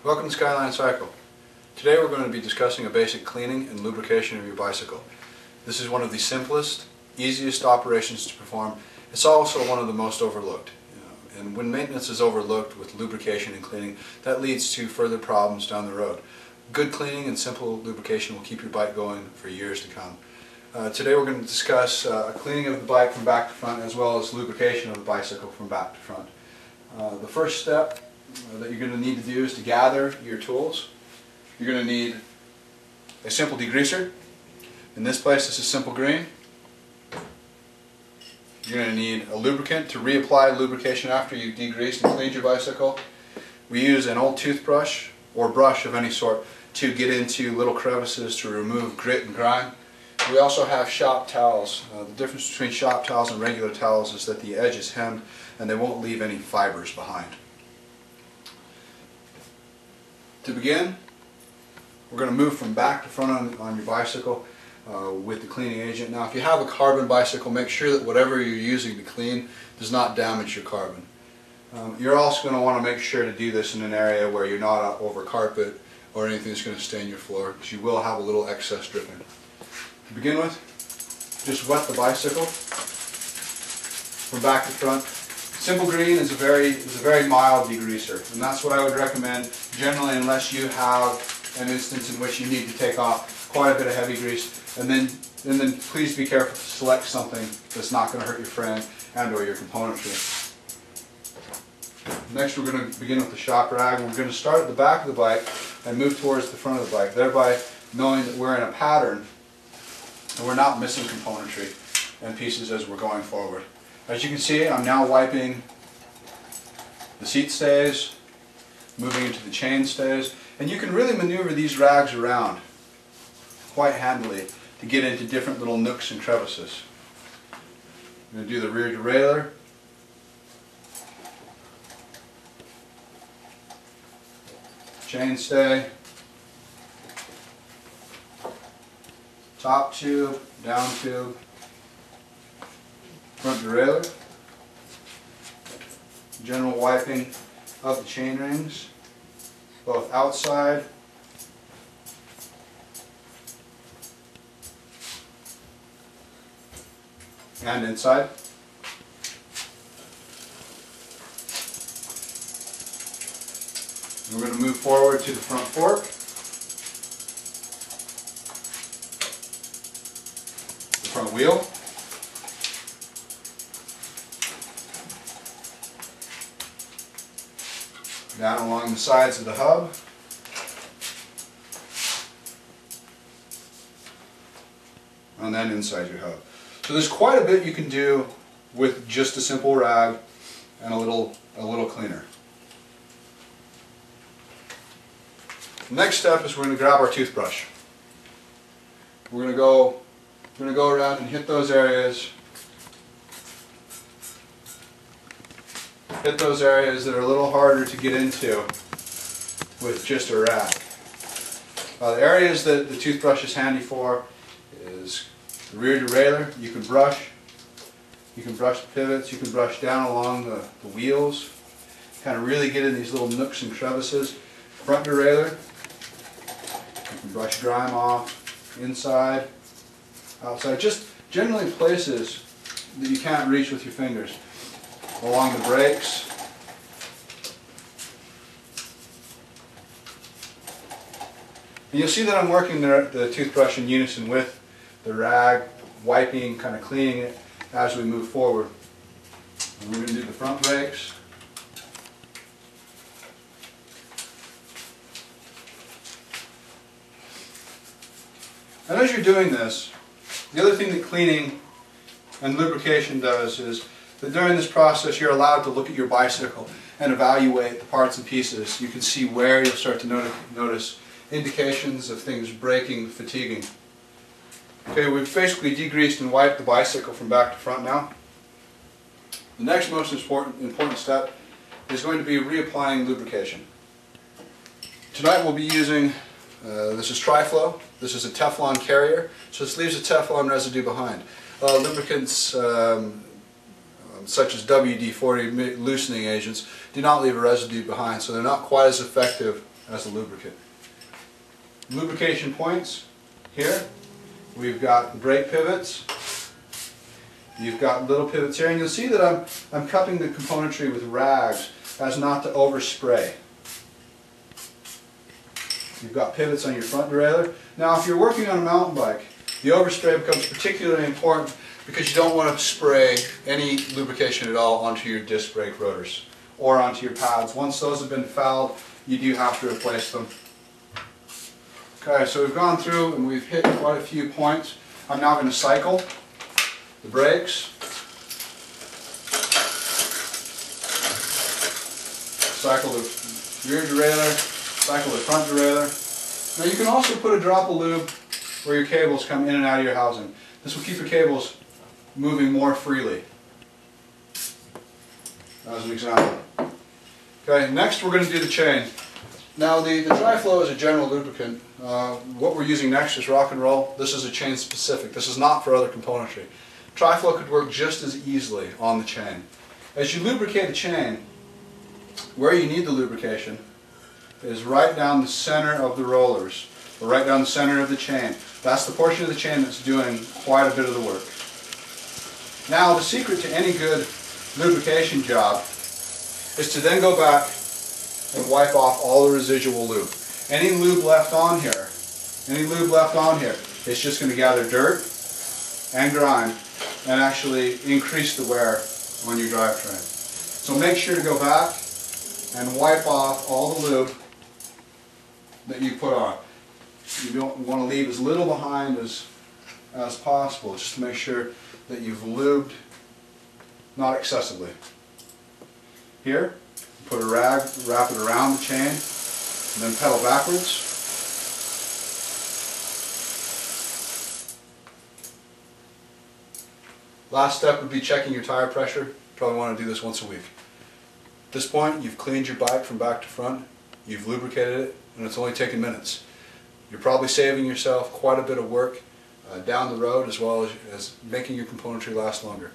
Welcome to Skyline Cycle. Today we're going to be discussing a basic cleaning and lubrication of your bicycle. This is one of the simplest, easiest operations to perform. It's also one of the most overlooked. And when maintenance is overlooked with lubrication and cleaning, that leads to further problems down the road. Good cleaning and simple lubrication will keep your bike going for years to come. Today we're going to discuss cleaning of the bike from back to front as well as lubrication of the bicycle from back to front. The first step that you're going to need to do is to gather your tools. You're going to need a simple degreaser. In this place this is simple green. You're going to need a lubricant to reapply lubrication after you've degreased and cleaned your bicycle. We use an old toothbrush or brush of any sort to get into little crevices to remove grit and grime. We also have shop towels. The difference between shop towels and regular towels is that the edge is hemmed and they won't leave any fibers behind. To begin, we're going to move from back to front on your bicycle with the cleaning agent. Now if you have a carbon bicycle, make sure that whatever you're using to clean does not damage your carbon. You're also going to want to make sure to do this in an area where you're not over carpet or anything that's going to stain your floor, because you will have a little excess dripping. To begin with, just wet the bicycle from back to front. Simple green is a very mild degreaser, and that's what I would recommend generally, unless you have an instance in which you need to take off quite a bit of heavy grease. And then please be careful to select something that's not going to hurt your frame and or your componentry. Next we're going to begin with the shop rag. We're going to start at the back of the bike and move towards the front of the bike, thereby knowing that we're in a pattern and we're not missing componentry and pieces as we're going forward. As you can see, I'm now wiping the seat stays, moving into the chain stays, and you can really maneuver these rags around quite handily to get into different little nooks and crevices. I'm going to do the rear derailleur, chain stay, top tube, down tube, front derailleur, general wiping of the chain rings, both outside and inside. And we're going to move forward to the front fork, the front wheel, down along the sides of the hub, and then inside your hub. So there's quite a bit you can do with just a simple rag and a little cleaner. The next step is we're going to grab our toothbrush. We're going to go around and hit those areas. Hit those areas that are a little harder to get into with just a rag. The areas that the toothbrush is handy for is the rear derailleur. You can brush the pivots, you can brush down along the wheels, kind of really get in these little nooks and crevices. Front derailleur, you can brush grime off, inside, outside, just generally places that you can't reach with your fingers. Along the brakes, and you'll see that I'm working the toothbrush in unison with the rag, wiping, kind of cleaning it as we move forward. And we're going to do the front brakes. And as you're doing this, the other thing that cleaning and lubrication does is that during this process you're allowed to look at your bicycle and evaluate the parts and pieces. You can see where you'll start to notice indications of things breaking, fatiguing. Okay, we've basically degreased and wiped the bicycle from back to front now. The next most important step is going to be reapplying lubrication. Tonight we'll be using, this is Triflow, this is a Teflon carrier, so this leaves a Teflon residue behind. Lubricants such as WD-40 loosening agents do not leave a residue behind, so they're not quite as effective as a lubricant. Lubrication points here. We've got the brake pivots. You've got little pivots here, and you'll see that I'm cupping the componentry with rags as not to overspray. You've got pivots on your front derailleur. Now if you're working on a mountain bike, the overspray becomes particularly important because you don't want to spray any lubrication at all onto your disc brake rotors or onto your pads. Once those have been fouled, you do have to replace them. Okay, so we've gone through and we've hit quite a few points. I'm now going to cycle the brakes, cycle the rear derailleur, cycle the front derailleur. Now you can also put a drop of lube where your cables come in and out of your housing. This will keep your cables moving more freely, as an example. Okay, next we're going to do the chain. Now the Dri-Flow is a general lubricant. What we're using next is Rock and Roll. This is a chain specific. This is not for other componentry. Tri-Flow could work just as easily on the chain. As you lubricate the chain, where you need the lubrication is right down the center of the rollers, or right down the center of the chain. That's the portion of the chain that's doing quite a bit of the work. Now the secret to any good lubrication job is to then go back and wipe off all the residual lube. Any lube left on here, it's just going to gather dirt and grime and actually increase the wear on your drivetrain. So make sure to go back and wipe off all the lube that you put on. You don't want to leave as little behind as possible, just to make sure that you've lubed not excessively. Here, put a rag, wrap it around the chain, and then pedal backwards. Last step would be checking your tire pressure. Probably want to do this once a week. At this point, you've cleaned your bike from back to front, you've lubricated it, and it's only taken minutes. You're probably saving yourself quite a bit of work down the road, as well as making your componentry last longer.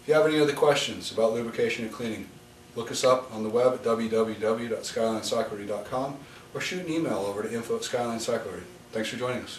If you have any other questions about lubrication and cleaning, look us up on the web at www.skylinecyclery.com or shoot an email over to info@skylinecyclery. Thanks for joining us.